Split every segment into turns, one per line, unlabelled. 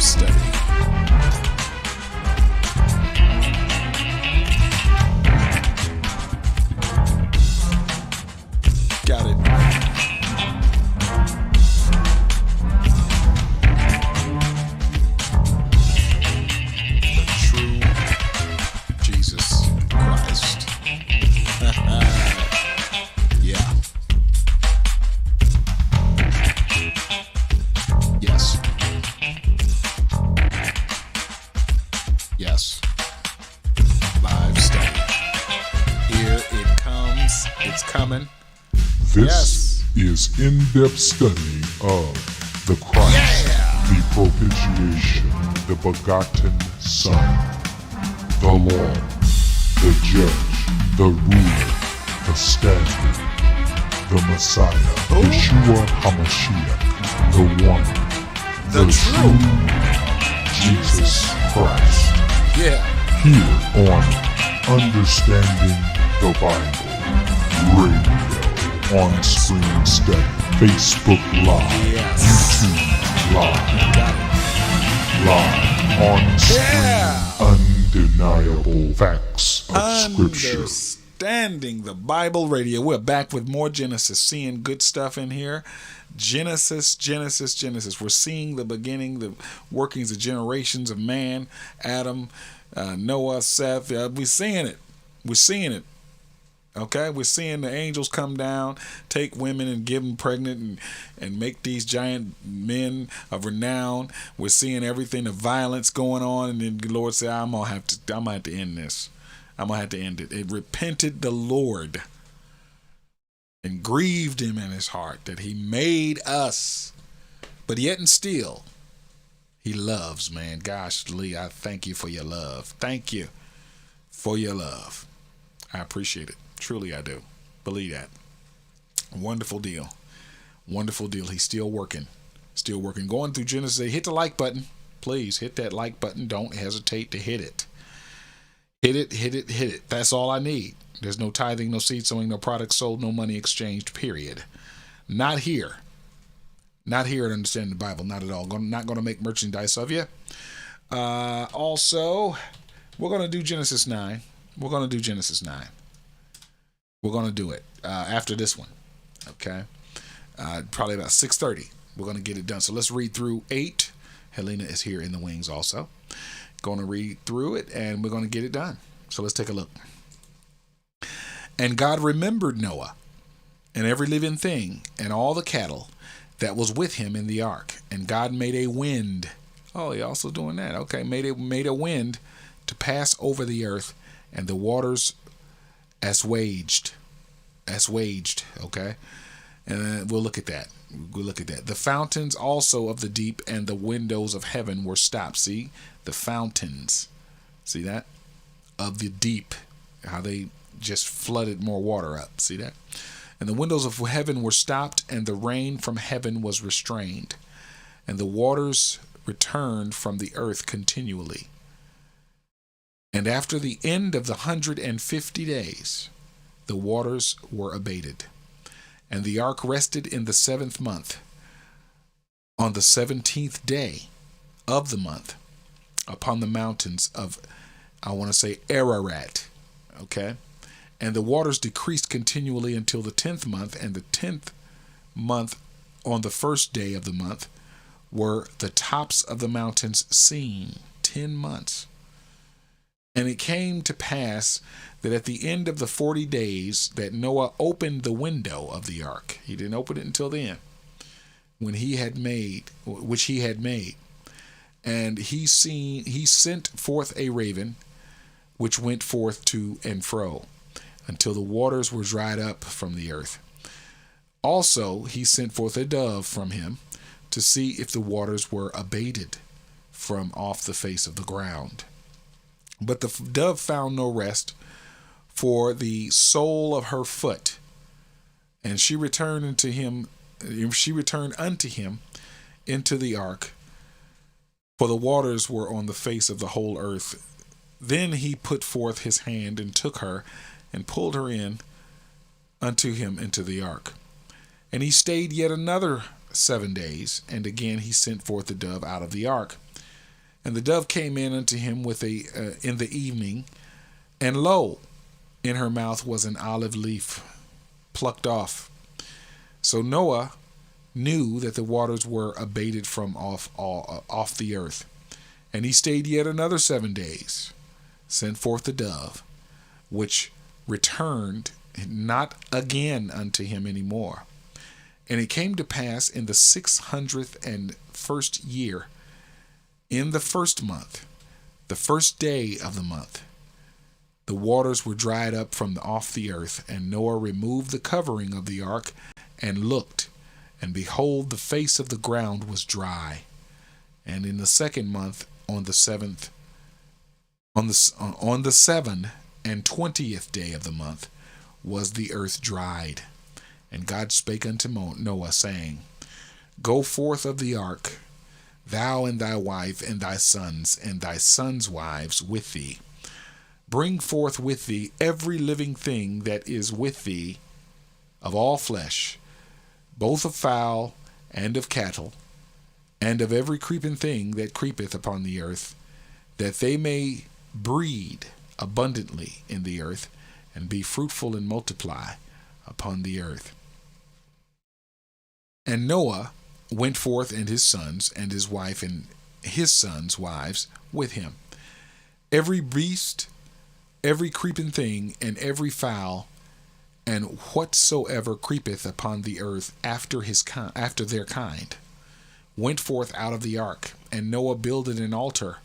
study. Got it. The true Jesus Christ. Yeah. Yes. Yes. Live study. Here it comes. It's coming.
This is in-depth study of the Christ, the propitiation, the begotten Son, the Lord, the Judge, the Ruler, the Standard, the Messiah, Yeshua HaMashiach, the One,
The true
Jesus Christ.
Yeah.
Here on Understanding the Bible Radio, on Screen Study, Facebook Live,
Yes.
YouTube Live,
Got it.
live on screen,
Yeah.
undeniable facts of Scripture.
Understanding the Bible Radio. We're back with more Genesis, seeing good stuff in here. Genesis. We're seeing the beginning, the workings, the generations of man, Adam, Noah, Seth. We're seeing it. Okay, we're seeing the angels come down, take women and give them pregnant and make these giant men of renown. We're seeing everything, the violence going on, and then the Lord said, I'm gonna have to end this. I'm gonna have to end it. It repented the Lord and grieved him in his heart that he made us, but yet and still he loves, man. Gosh, Lee, I thank you for your love. Thank you for your love. I appreciate it. Truly, I do. Believe that. Wonderful deal. He's still working. Going through Genesis. Hit the like button. Please hit that like button. Don't hesitate to hit it. Hit it. That's all I need. There's no tithing, no seed sowing, no product sold, no money exchanged, period. Not here. Not here at Understanding the Bible. Not at all. Not going to make merchandise of you. Also, we're going to do Genesis 9. We're going to do it after this one, okay? Probably about 6:30. We're going to get it done. So let's read through 8. Helena is here in the wings also. Going to read through it, and we're going to get it done. So let's take a look. And God remembered Noah and every living thing and all the cattle that was with him in the ark. And God made a wind. Oh, he also doing that. Okay, made a wind to pass over the earth, and the waters assuaged, okay? And we'll look at that. The fountains also of the deep and the windows of heaven were stopped. See? The fountains. See that? Of the deep. How they just flooded more water up. See that? And the windows of heaven were stopped, and the rain from heaven was restrained, and the waters returned from the earth continually. And after the end of the 150 days, the waters were abated. And the ark rested in the 7th month, on the 17th day of the month, upon the mountains of, Ararat. Okay? And the waters decreased continually until the 10th month, and the 10th month, on the 1st day of the month, were the tops of the mountains seen. 10 months. And it came to pass that at the end of the 40 days that Noah opened the window of the ark. He didn't open it until then, which he had made. And he sent forth a raven, which went forth to and fro, until the waters were dried up from the earth. Also he sent forth a dove from him, to see if the waters were abated from off the face of the ground. But the dove found no rest for the sole of her foot, and she returned unto him into the ark, for the waters were on the face of the whole earth. Then he put forth his hand and took her and pulled her in unto him into the ark. And he stayed yet another 7 days, and again he sent forth the dove out of the ark. And the dove came in unto him with in the evening, and lo, in her mouth was an olive leaf plucked off. So Noah knew that the waters were abated from off the earth. And he stayed yet another 7 days, sent forth the dove, which returned not again unto him any more. And it came to pass in the 601st year, in the first month, the first day of the month, the waters were dried up from off the earth, and Noah removed the covering of the ark, and looked, and behold, the face of the ground was dry. And in the second month, on the 7th and 20th day of the month, was the earth dried. And God spake unto Noah, saying, Go forth of the ark, thou and thy wife and thy sons' wives with thee. Bring forth with thee every living thing that is with thee of all flesh, both of fowl and of cattle, and of every creeping thing that creepeth upon the earth, that they may breed abundantly in the earth, and be fruitful and multiply upon the earth. And Noah went forth, and his sons, and his wife, and his sons' wives with him. Every beast, every creeping thing, and every fowl, and whatsoever creepeth upon the earth after their kind, went forth out of the ark. And Noah builded an altar.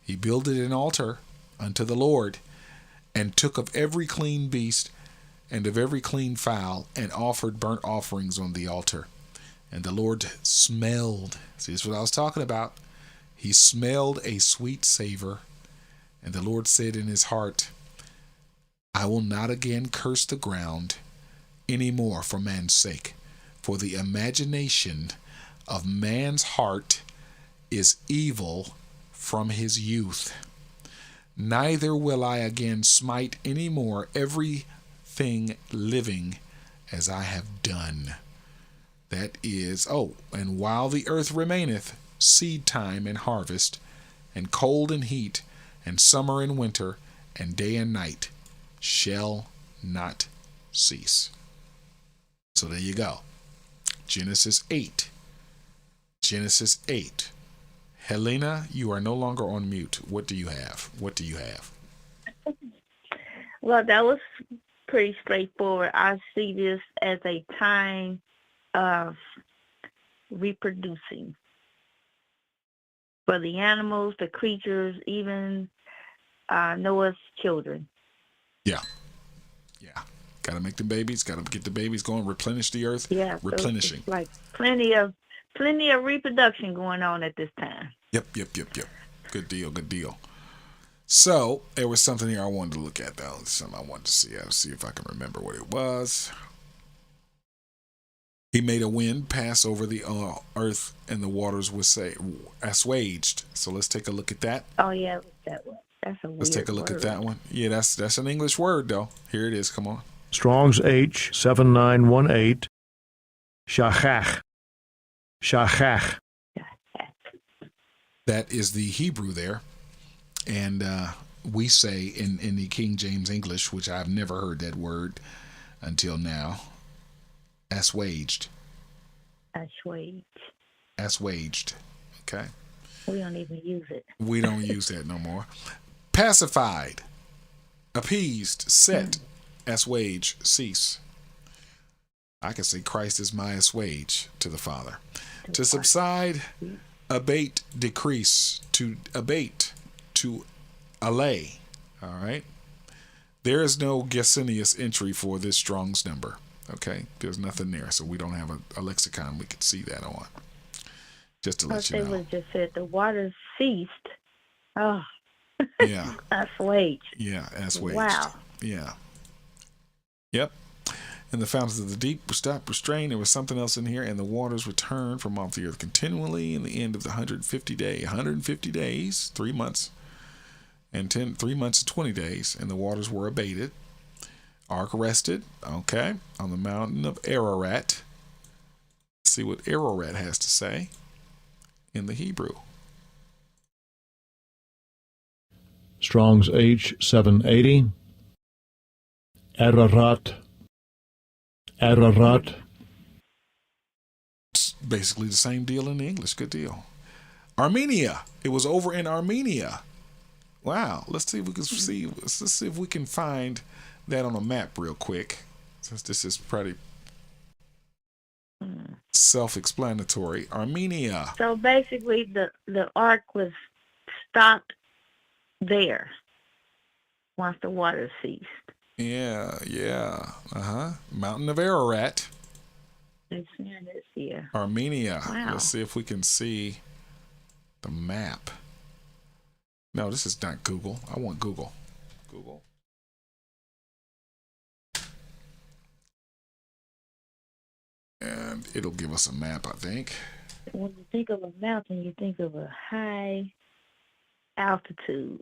He builded an altar unto the Lord, and took of every clean beast and of every clean fowl, and offered burnt offerings on the altar. And the Lord smelled, see, this is what I was talking about. He smelled a sweet savor. And the Lord said in his heart, I will not again curse the ground any more for man's sake, for the imagination of man's heart is evil from his youth. Neither will I again smite any more everything living as I have done. That is, and while the earth remaineth, seed time and harvest, and cold and heat, and summer and winter, and day and night shall not cease. So there you go. Genesis 8. Genesis 8. Helena, you are no longer on mute. What do you have? What do you have?
Well, that was pretty straightforward. I see this as a time of reproducing for the animals, the creatures, even Noah's children.
Yeah. Got to make the babies. Got to get the babies going. Replenish the earth.
Yeah,
replenishing.
So like plenty of reproduction going on at this time.
Yep. Good deal. So there was something here I wanted to look at, though. Something I wanted to see. I'll see if I can remember what it was. He made a wind pass over the earth, and the waters were assuaged. So let's take a look at that.
Oh yeah, that one. That's a weird
Let's take a look at that one. Yeah, that's an English word, though. Here it is. Come on.
Strong's H 7918. Shachach.
That is the Hebrew there. And we say in the King James English, which I've never heard that word until now, assuaged. Assuaged. Okay.
We don't even use it.
We don't use that no more. Pacified, appeased, set, assuage, cease. I can say Christ is my assuage to the Father. To subside, abate, decrease, to abate, to allay. All right. There is no Gesenius entry for this Strong's number. Okay. There's nothing there. So we don't have a lexicon we could see that on. Just to let you know.
They would just said the waters ceased. Oh.
Yeah.
Assuaged.
Yeah. Assuaged.
Wow.
Yeah. Yep. And the fountains of the deep were stopped, restrained. There was something else in here. And the waters returned from off the earth continually in the end of the 150 days, 3 months, and 3 months and 20 days. And the waters were abated. Ark rested, okay, on the mountain of Ararat. Let's see what Ararat has to say in the Hebrew.
Strong's H780. Ararat. Ararat.
It's basically the same deal in English. Good deal. Armenia. It was over in Armenia. Wow. Let's see if we can see. Let's see if we can find that on a map real quick, since this is pretty self-explanatory. Armenia.
So basically, the ark was stopped there once the water ceased.
Yeah. Mountain of Ararat.
It's near this here.
Armenia.
Wow.
Let's see if we can see the map. No, this is not Google. I want Google. Google. And it'll give us a map, I think.
When you think of a mountain, you think of a high altitude.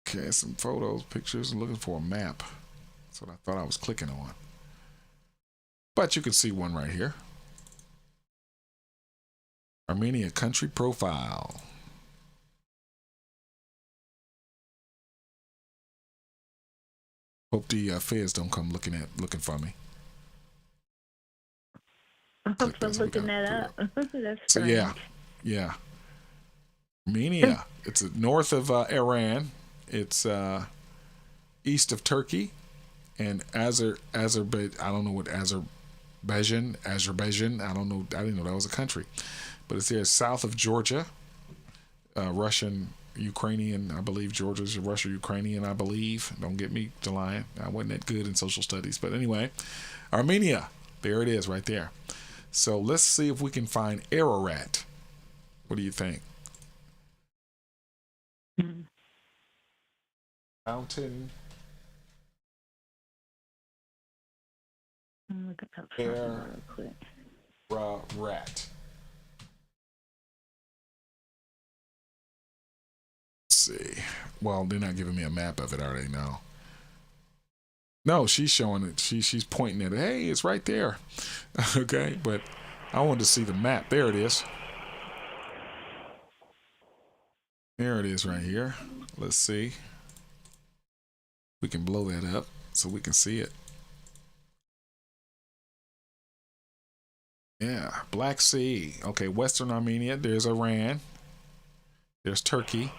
Okay, some photos, pictures. I'm looking for a map. That's what I thought I was clicking on. But you can see one right here. Armenia country profile. Hope the feds don't come looking for me.
I'm looking that up. That's
so
strange.
yeah. Armenia. It's north of Iran. It's east of Turkey, and Azerbaijan. I don't know what Azerbaijan. I don't know. I didn't know that was a country, but it's there south of Georgia. Russian, Ukrainian, I believe. Georgia's Russian, Ukrainian, I believe. Don't get me to lying. I wasn't that good in social studies, but anyway, Armenia. There it is, right there. So let's see if we can find Ararat. What do you think? Mountain.
I'm looking up something real quick.
Ararat. Let's see. Well, they're not giving me a map of it, are they? No, she's showing it. She's pointing at it. Hey, it's right there. Okay, but I wanted to see the map. There it is. There it is right here. Let's see. We can blow that up so we can see it. Yeah, Black Sea. Okay, Western Armenia. There's Iran. There's Turkey.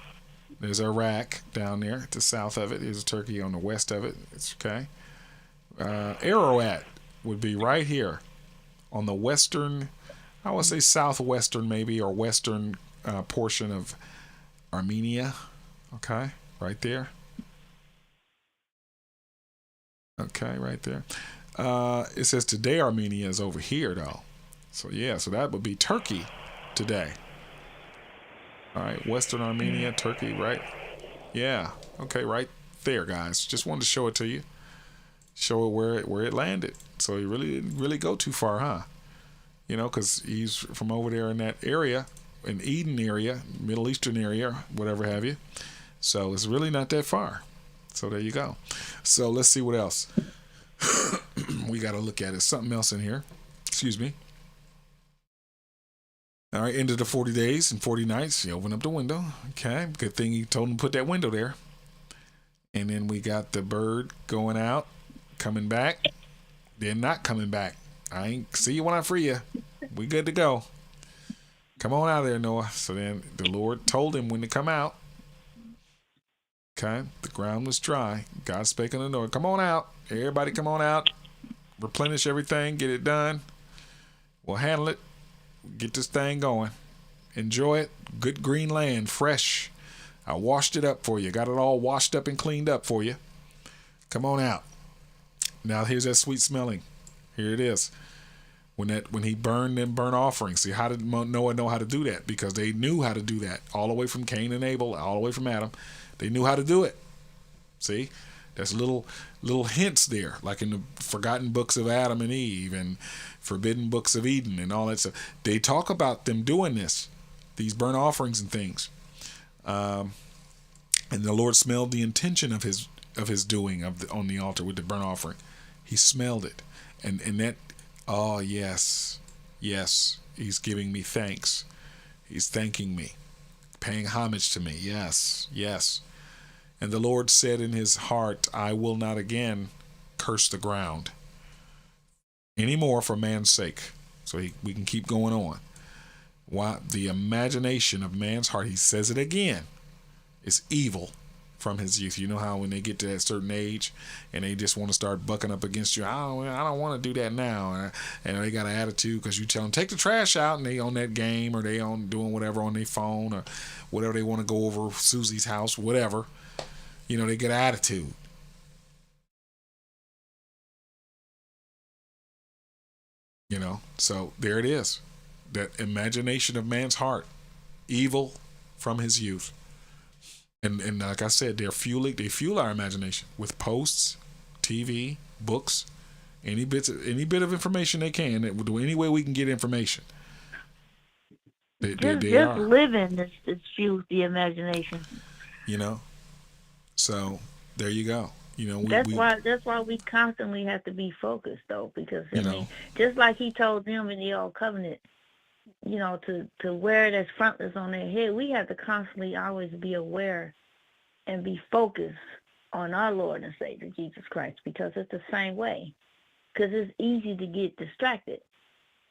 There's Iraq down there to the south of it. There's Turkey on the west of it. It's okay. Ararat would be right here on the western, I would say southwestern maybe, or western portion of Armenia. Okay, right there. Okay, right there. It says today Armenia is over here though. So yeah, so that would be Turkey today. All right, Western Armenia, Turkey, right? Yeah. Okay, right there, guys. Just wanted to show it to you. Show it where it landed. So he really didn't really go too far, huh? You know, because he's from over there in that area, in Eden area, Middle Eastern area, whatever have you. So it's really not that far. So there you go. So let's see what else we got to look at. Is something else in here? Excuse me. All right, end of the 40 days and 40 nights. He opened up the window. Okay, good thing he told him to put that window there. And then we got the bird going out, coming back, then not coming back. I ain't see you when I free you. We good to go. Come on out of there, Noah. So then the Lord told him when to come out. Okay, the ground was dry. God spake unto Noah, come on out. Everybody come on out. Replenish everything. Get it done. We'll handle it. Get this thing going. Enjoy it. Good green land, fresh. I washed it up for you. Got it all washed up and cleaned up for you. Come on out. Now here's that sweet smelling. Here it is. When he burned them burnt offerings. See, how did Noah know how to do that? Because they knew how to do that. All the way from Cain and Abel, all the way from Adam. They knew how to do it. See? There's little hints there, like in the forgotten books of Adam and Eve and forbidden books of Eden and all that stuff. They talk about them doing this, these burnt offerings and things. And the Lord smelled the intention of his doing on the altar with the burnt offering. He smelled it, and that. Oh yes, he's giving me thanks. He's thanking me Paying homage to me. Yes, yes. And the Lord said in his heart, I will not again curse the ground anymore for man's sake. So we can keep going on. Why? The imagination of man's heart, he says it again, is evil from his youth. You know how when they get to that certain age and they just want to start bucking up against you, I don't want to do that now. And they got an attitude because you tell them, take the trash out, and they on that game or they on doing whatever on their phone or whatever they want to go over Susie's house, whatever. You know, they get an attitude. You know, so there it is. That imagination of man's heart, evil from his youth. And like I said, they fuel our imagination with posts, TV, books, any bit of information they can. Any way we can get information.
Just living is fuels the imagination.
You know, so there you go. You know,
that's why we constantly have to be focused, though, because I mean, just like he told them in the Old Covenant, you know, to wear it as frontlets on their head, we have to constantly always be aware and be focused on our Lord and Savior Jesus Christ, because it's the same way. Because it's easy to get distracted.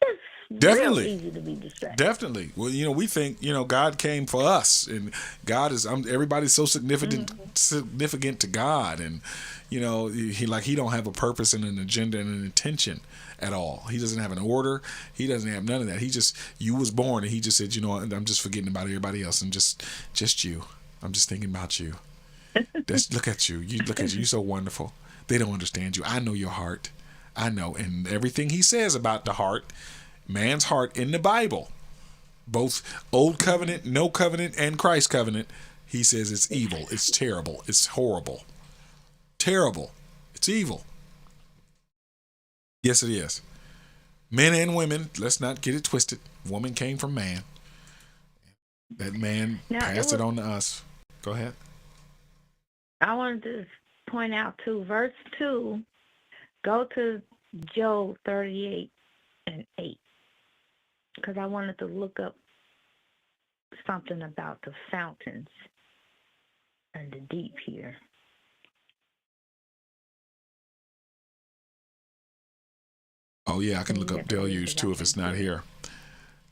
It's
definitely
real easy to be distracted.
Definitely. Well, you know, we think, you know, God came for us, and God is everybody's so significant to God, and you know, he don't have a purpose and an agenda and an intention at all. He doesn't have an order. He doesn't have none of that. You was born, and he just said, you know, I'm just forgetting about everybody else and just you. I'm just thinking about you. Look at you. You're so wonderful. They don't understand you. I know your heart. I know. And everything he says about the heart, man's heart in the Bible, both Old Covenant, No Covenant, and Christ Covenant, he says it's evil. It's terrible. It's horrible. Terrible. It's evil. Yes, it is. Men and women, let's not get it twisted. Woman came from man. That man passed it on to us. Go ahead.
I wanted to point out too, verse 2, go to Job 38 and 8, because I wanted to look up something about the fountains and the deep here.
Oh, yeah, I can look up deluge too if it's not here.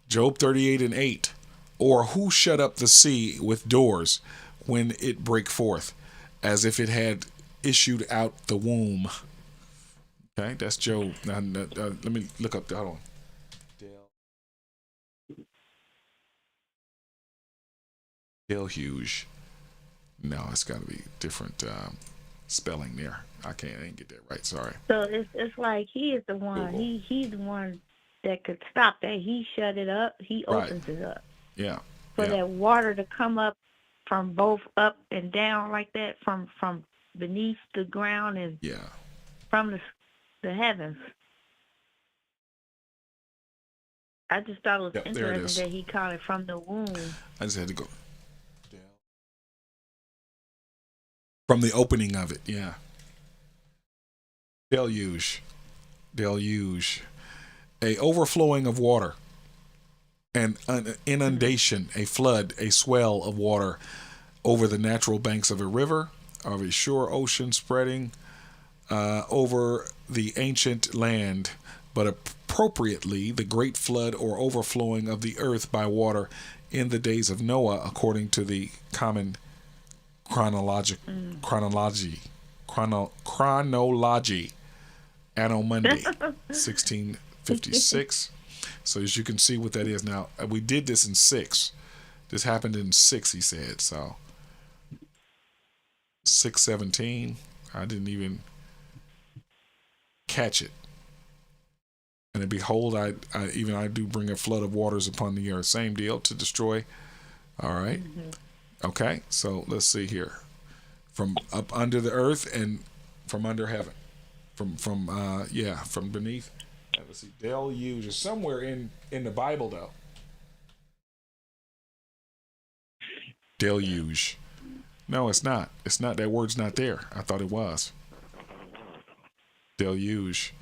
Job 38 and 8. Or who shut up the sea with doors when it brake forth, as if it had issued out the womb? Okay, that's Job. Now, let me look up. Hold on. Deluge. No, it's got to be different spelling there. I didn't get that right. Sorry.
So it's like he is the one. He's the one that could stop that. He shut it up. He opens it up.
Yeah.
For that water to come up from both up and down like that, from beneath the ground and from the heavens. I just thought it was interesting that he called it from the womb.
I just had to go from the opening of it. Yeah. Deluge. A overflowing of water. An inundation, a flood, a swell of water over the natural banks of a river, of a shore ocean spreading over the ancient land, but appropriately the great flood or overflowing of the earth by water in the days of Noah, according to the common chronology, Anno Mundi, 1656. So as you can see what that is. Now, we did this in 6. This happened in 6, he said. So 6:17, I didn't even catch it. And behold, I do bring a flood of waters upon the earth. Same deal, to destroy. All right. Okay, so let's see here. From up under the earth and from under heaven. From beneath. Let's see, deluge is somewhere in the Bible, though. Deluge. No, it's not. It's not. That word's not there. I thought it was. Deluge.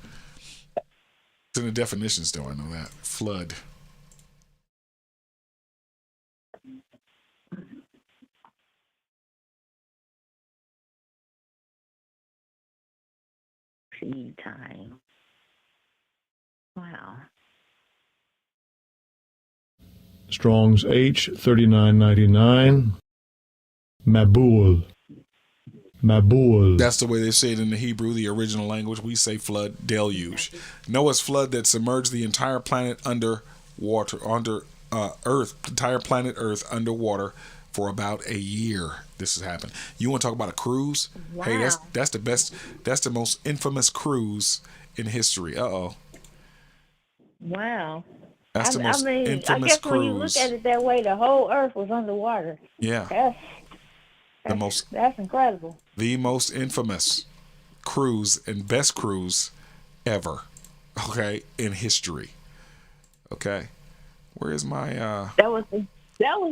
It's in the definitions, though. I know that. Flood.
seed time. Wow.
Strong's H 3999. Mabul. Mabul.
That's the way they say it in the Hebrew, the original language. We say flood, deluge. Noah's flood that submerged the entire planet under water, under Earth, entire planet Earth underwater for about a year. This has happened. You want to talk about a cruise?
Wow.
Hey, that's the best. That's the most infamous cruise in history.
Wow.
That's the most infamous
I guess
cruise.
when you look at it that way, the whole Earth was underwater.
Yeah.
That's incredible.
The most infamous cruise and best cruise ever. Okay, in history. Okay, where is my?
That was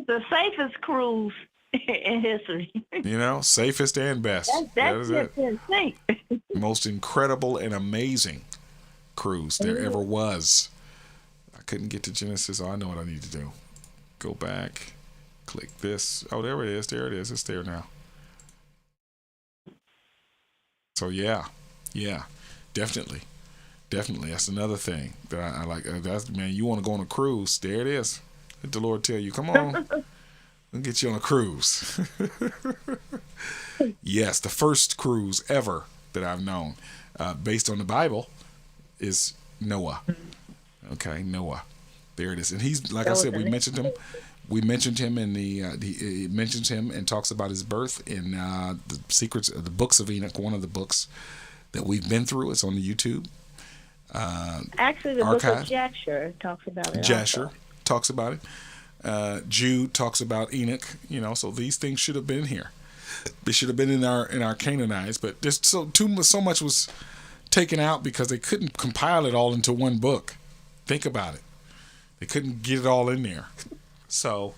the safest cruise in history.
You know, safest and best.
That's just insane.
Most incredible and amazing cruise there ever was. I couldn't get to Genesis. Oh, I know what I need to do. Go back. Click this. Oh, there it is. There it is. It's there now. So yeah, definitely. That's another thing that I like. That's, man, you want to go on a cruise? There it is. Let the Lord tell you, come on, we'll get you on a cruise. Yes, the first cruise ever that I've known, based on the Bible, is Noah. Okay, Noah. There it is, and he's like I said, we mentioned him. We mentioned him in it mentions him and talks about his birth in the secrets of the books of Enoch, one of the books that we've been through. It's on the YouTube.
Actually, the
archive.
book of Jasher talks about it.
Jasher
also.
talks about it. Jude talks about Enoch. You know, so these things should have been here. They should have been in our Canaanites, but there's so much was taken out because they couldn't compile it all into one book. Think about it. They couldn't get it all in there. So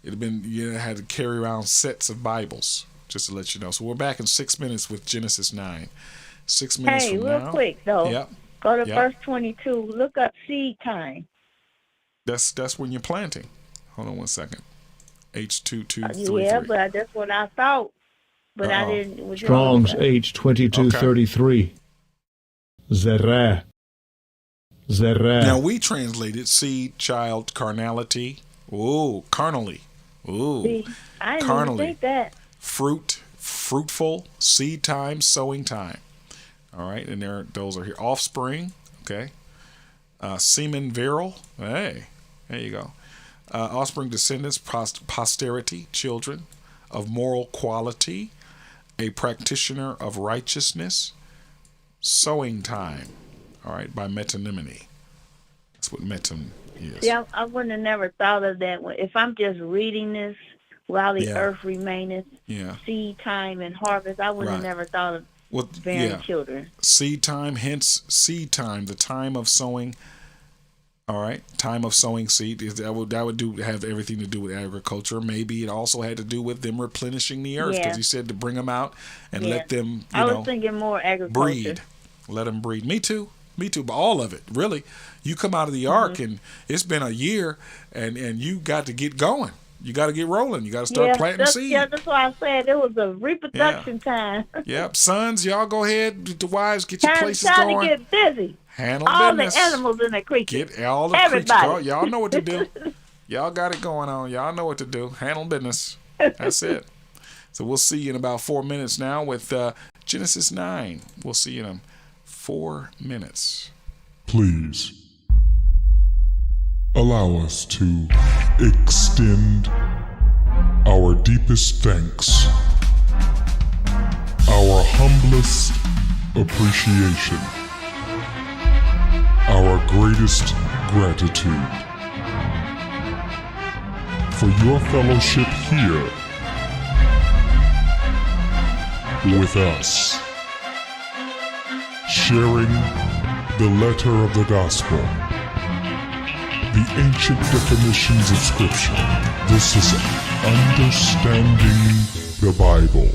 it'd have been, you had to carry around sets of Bibles, just to let you know. So we're back in 6 minutes with Genesis 9. 6 minutes from now.
Hey, real quick though.
Yep.
Go to verse 22. Look up seed time.
That's when you're planting. Hold on one second. H2233.
Yeah, but that's what I thought. But I didn't.
Strong's H 2233. Zerah.
Now we translated seed, child, carnality. Ooh, carnally. Ooh,
see, I didn't even think that.
Fruit, fruitful, seed time, sowing time. All right, and those are here. Offspring, okay. Semen, virile. Hey, there you go. Offspring, descendants, posterity, children of moral quality, a practitioner of righteousness. Sowing time. All right, by metonymity. That's what meton is.
Yeah, I wouldn't have never thought of that. If I'm just reading this, while the earth remaineth, seed time and harvest, I would have never thought of bearing children.
Seed time, hence seed time, the time of sowing. All right, time of sowing seed. That would have everything to do with agriculture. Maybe it also had to do with them replenishing the earth, because he said to bring them out and let them,
I was thinking more agriculture.
Breed. Let them breed. Me too, but all of it, really. You come out of the ark and it's been a year, and you got to get going. You got to get rolling. You got to start planting seed.
Yeah, that's why I said it was a reproduction time.
Yep, sons, y'all go ahead. The wives, get your places going.
Time to get busy.
Handle
all
business.
The animals in the creature.
Get all the creatures. Y'all know what to do. Y'all got it going on. Y'all know what to do. Handle business. That's it. So we'll see you in about 4 minutes now with Genesis 9. We'll see you in 4 minutes.
Please allow us to extend our deepest thanks, our humblest appreciation, our greatest gratitude for your fellowship here with us, sharing the letter of the gospel, the ancient definitions of Scripture. This is Understanding the Bible.